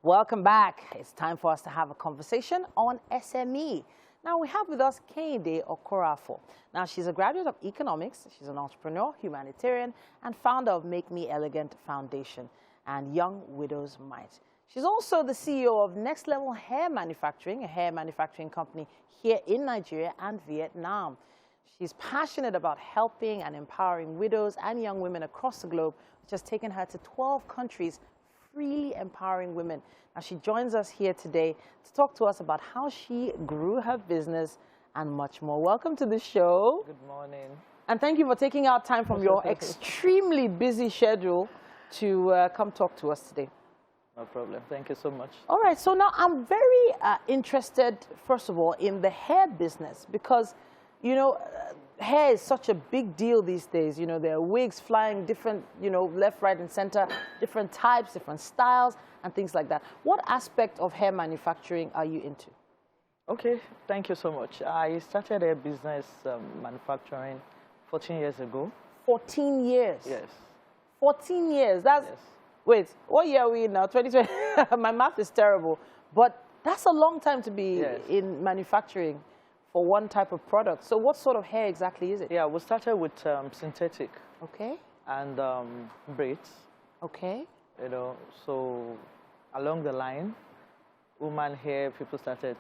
Welcome back. It's time for us to have a conversation on SME. Now, we have with us Kehinde Okorafo. Now, she's a graduate of economics. She's an entrepreneur, humanitarian, and founder of Make Me Elegant Foundation and Young Widows Might. She's also the CEO of Next Level Hair Manufacturing, a hair manufacturing company here in Nigeria and Vietnam. She's passionate about helping and empowering widows and young women across the globe, which has taken her to 12 countries, freely empowering women. Now, she joins us here today to talk to us about how she grew her business and much more. Welcome to the show. Good morning. And thank you for taking out time from your extremely busy schedule to come talk to us today. No problem. Thank you so much. All right. So now I'm very interested, first of all, in the hair business because, you know, hair is such a big deal these days. You know, there are wigs flying different, you know, left, right, and center, different types, different styles, and things like that. What aspect of hair manufacturing are you into? Okay, thank you so much. I started a business manufacturing 14 years ago. 14 years? Yes. 14 years? That's, yes. Wait, what year are we in now? 2020? My math is terrible. But that's a long time to be in manufacturing for one type of product. So what sort of hair exactly is it? Yeah, we started with synthetic. Okay. And braids. Okay. You know, so along the line, woman hair, people started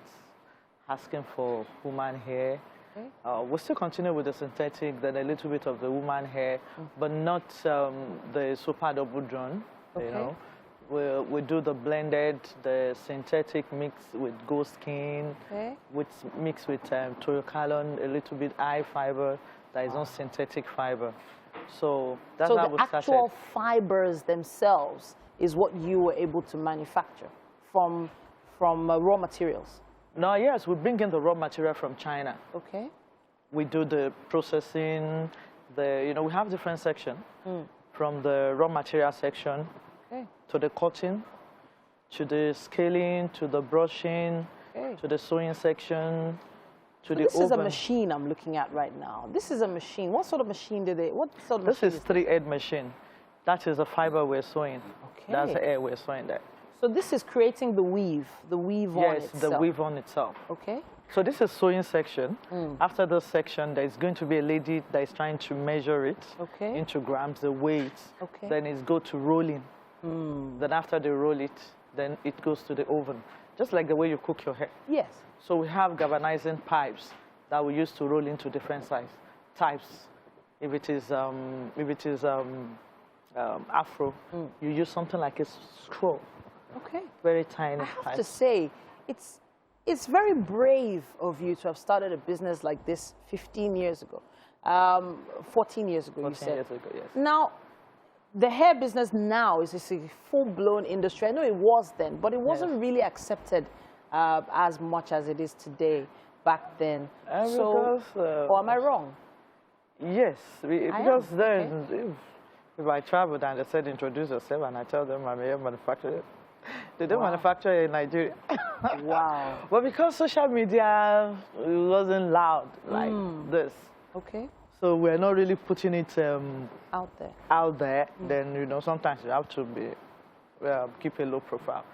asking for woman hair. Okay. We still continue with the synthetic, then a little bit of the woman hair, but not the super double drawn, okay. You know. We do the blended, the synthetic mixed with goat skin, okay. Mixed with Toyokalon, a little bit eye fiber that is not synthetic fiber. So that's how we started. So the actual fibers themselves is what you were able to manufacture from raw materials? No, yes, we bring in the raw material from China. Okay. We do the processing, you know, we have different sections. From the raw material section, okay. To the cutting, to the scaling, to the brushing, okay. To the sewing section, to the oven. This is a machine I'm looking at right now. This is a machine. What sort of machine This is 3-head machine. That is the fiber we're sewing. Okay. That's the air we're sewing there. So this is creating the weave on itself? Yes, the weave on itself. Okay. So this is sewing section. After this section, there's going to be a lady that is trying to measure it into grams, the weight. Okay. Then it's go to rolling. Then after they roll it, then it goes to the oven. Just like the way you cook your hair. Yes. So we have galvanizing pipes that we use to roll into different types. If it is afro, you use something like a straw. Okay. Very tiny. I have to say, it's very brave of you to have started a business like this 15 years ago. 14 years ago, you said. 14 years ago, yes. Now, the hair business now is a full-blown industry. I know it was then, but it wasn't really accepted as much as it is today back then. So, or am I wrong? Yes, because then if I traveled and they said introduce yourself and I tell them I'm a hair manufacturer, they don't manufacture in Nigeria. Wow. But because social media wasn't loud like this. Okay. So we're not really putting it out there. Then, you know, sometimes you have to keep a low profile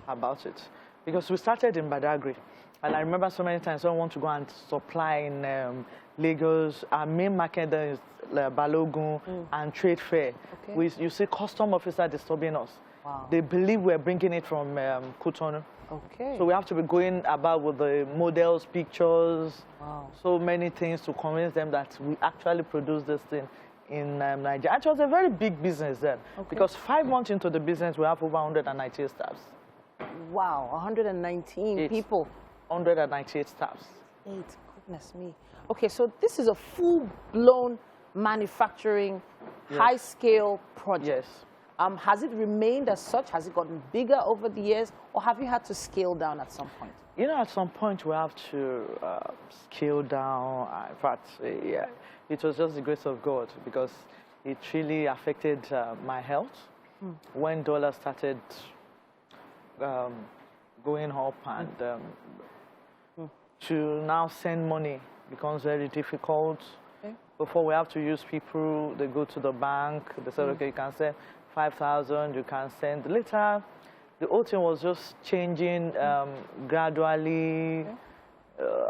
about it. Because we started in Badagry. And I remember so many times someone want to go and supply in Lagos. Our main market there is Balogun and Trade Fair. Okay. You see custom officer disturbing us. Wow. They believe we're bringing it from Cotonou. Okay. So we have to be going about with the models, pictures, so many things to convince them that we actually produce this thing in Nigeria. It was a very big business then, because 5 months into the business, we have over 198 staffs. Wow, 119 people. 198 staffs. Goodness me. Okay, so this is a full-blown manufacturing, high-scale project. Yes. Has it remained as such? Has it gotten bigger over the years? Or have you had to scale down at some point? You know, at some point we have to scale down. In fact, it was just the grace of God because it really affected my health. When dollar started going up and to now send money becomes very difficult. Okay. Before we have to use people, they go to the bank, they say, okay, you can send 5,000, you can send. Later, the whole thing was just changing gradually. Okay.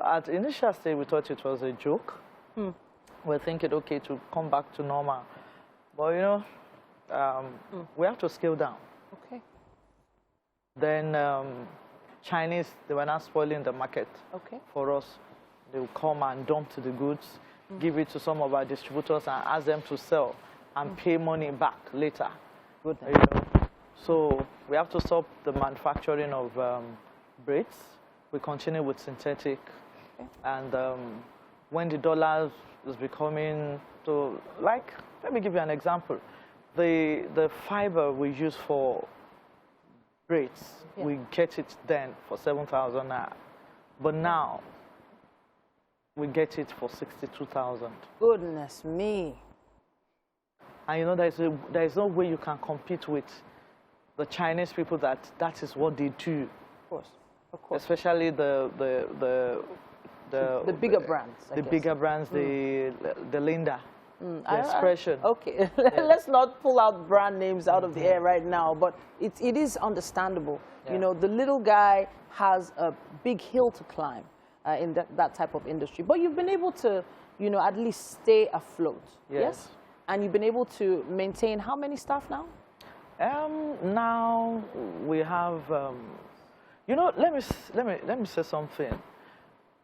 At initial stage, we thought it was a joke. We're thinking, okay, to come back to normal. But, you know, we have to scale down. Okay. Then Chinese, they were not spoiling the market for us. They would come and dump the goods, give it to some of our distributors and ask them to sell and pay money back later. Good. You know? So we have to stop the manufacturing of braids. We continue with synthetic. And when the dollar is becoming, so like, let me give you an example. The fiber we use for braids, we get it then for 7,000 naira. But now, we get it for 62,000. Goodness me. And you know, there is no way you can compete with the Chinese people that is what they do. Of course, of course. Especially the bigger brands. The bigger brands, the Linda, the expression. Okay, let's not pull out brand names out of the air right now, but it is understandable. You know, the little guy has a big hill to climb in that type of industry. But you've been able to, you know, at least stay afloat. Yes? And you've been able to maintain how many staff now? Now we have, you know, let me say something.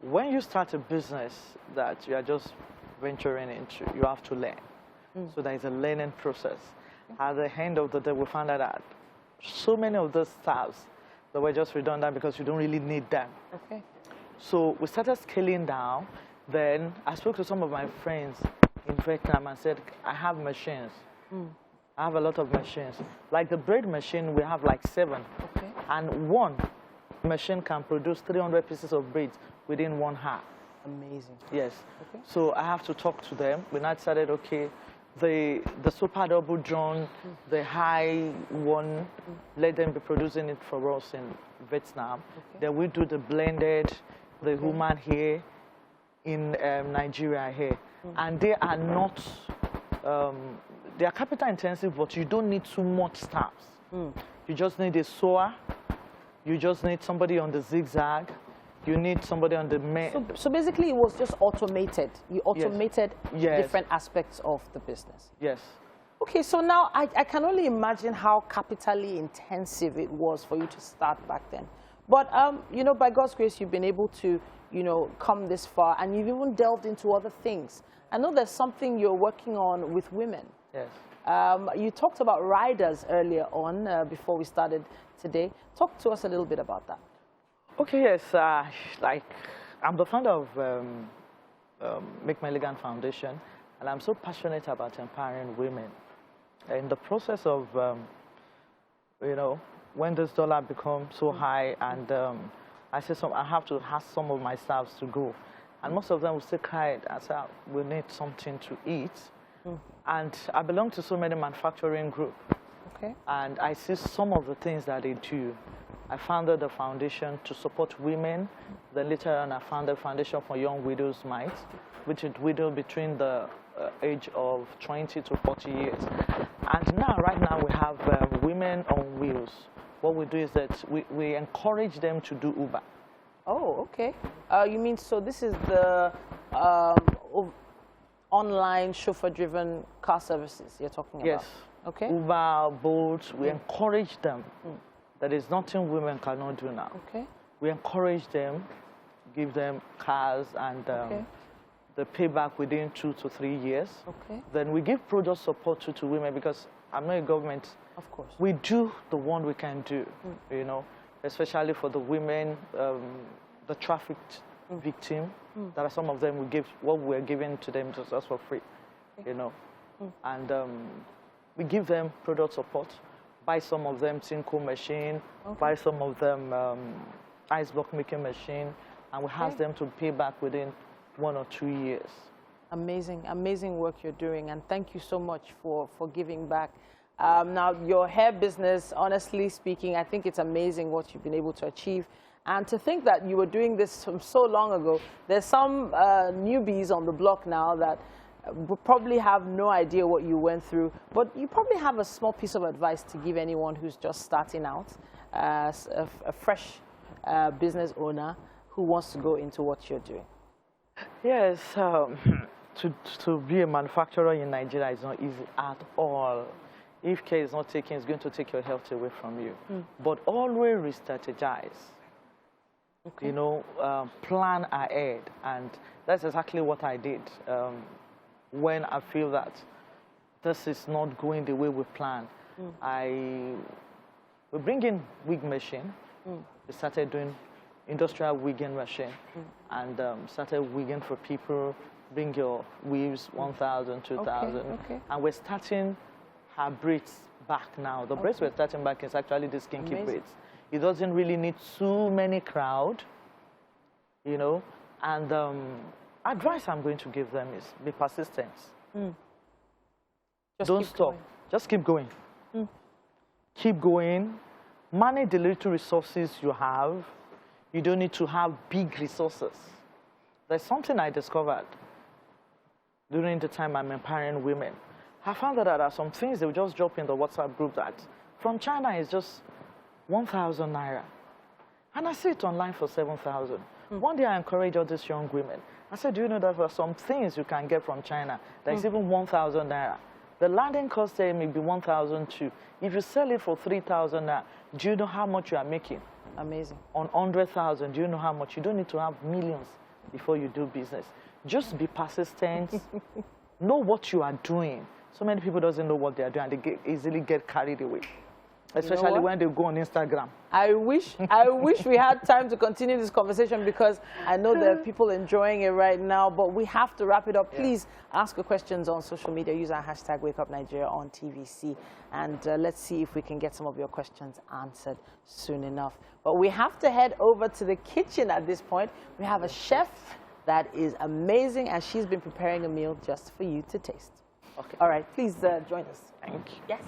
When you start a business that you are just venturing into, you have to learn. So there is a learning process. At the end of the day, we found out that so many of those staffs that were just redundant because you don't really need them. Okay. So we started scaling down. Then I spoke to some of my friends in Vietnam and said, I have machines. I have a lot of machines. Like the braid machine, we have like 7. Okay. And one machine can produce 300 pieces of braids within 1 hour. Amazing. Yes. Okay. So I have to talk to them. We now decided, okay, the super double drawn, the high one, let them be producing it for us in Vietnam. Okay. Then we do the blended, the human here in Nigeria here. And they are not, they are capital intensive, but you don't need too much staffs. You just need a sewer, you just need somebody on the zigzag, you need somebody on the main. So basically it was just automated. You automated different aspects of the business. Yes. Okay, so now I can only imagine how capitally intensive it was for you to start back then. But, you know, by God's grace, you've been able to, you know, come this far, and you've even delved into other things. I know there's something you're working on with women. Yes. You talked about riders earlier on, before we started today. Talk to us a little bit about that. Okay, yes. Like, I'm the founder of Make My Elegant Foundation, and I'm so passionate about empowering women. In the process of, you know, when this dollar becomes so high, and I have to ask some of my staffs to go, and most of them will say, "Kai, I said, we need something to eat." And I belong to so many manufacturing groups. Okay. And I see some of the things that they do. I founded a foundation to support women. Then later on, I founded a foundation for young widows' mites, which is widow between the age of 20 to 40 years. And now, right now, we have women on wheels. What we do is that we encourage them to do Uber. Oh, okay. You mean, so this is the online chauffeur-driven car services you're talking about? Yes. Okay. Uber, Bolt, we encourage them. There is nothing women cannot do now. Okay. We encourage them, give them cars, and the payback within 2 to 3 years. Okay. Then we give product support to women, because I'm not a government. Of course. We do the one we can do, you know, especially for the women, the trafficked victim. There are some of them we give what we're giving to them just for free, you know. And we give them product support, buy some of them Tinko machine, buy some of them ice block making machine, and we ask them to pay back within 1 or 2 years. Amazing, amazing work you're doing, and thank you so much for giving back. Now, your hair business, honestly speaking, I think it's amazing what you've been able to achieve. And to think that you were doing this from so long ago, there's some newbies on the block now that will probably have no idea what you went through, but you probably have a small piece of advice to give anyone who's just starting out a fresh business owner who wants to go into what you're doing? Yes, to be a manufacturer in Nigeria is not easy at all. If care is not taken, it's going to take your health away from you. But always re-strategize. Okay. You know, plan ahead, and that's exactly what I did when I feel that this is not going the way we planned. We bring in wig machine. We started doing industrial wigging machine and started wigging for people. Bring your weaves, 1,000, 2,000. Okay. And we're starting our braids back now. The braids we're starting back is actually the skinky braids. It doesn't really need too many crowd, you know. And advice I'm going to give them is be persistent. Don't stop. Going. Just keep going. Keep going. Manage the little resources you have. You don't need to have big resources. There's something I discovered during the time I'm empowering women. I found that there are some things they will just drop in the WhatsApp group that from China is just 1,000 naira. And I see it online for 7,000. One day I encourage all these young women. I said, do you know that there are some things you can get from China that is even 1,000 naira? The landing cost there may be 1,002. If you sell it for 3,000 naira, do you know how much you are making? Amazing. On 100,000, do you know how much? You don't need to have millions before you do business. Just be persistent. Know what you are doing. So many people doesn't know what they are doing, and they easily get carried away. Especially when they go on Instagram. I wish we had time to continue this conversation, because I know there are people enjoying it right now, but we have to wrap it up. Please ask your questions on social media. Use our hashtag #WakeUpNigeria on TVC, and let's see if we can get some of your questions answered soon enough. But we have to head over to the kitchen at this point. We have a chef that is amazing, and she's been preparing a meal just for you to taste. Okay. All right, please join us. Thank you. Yes.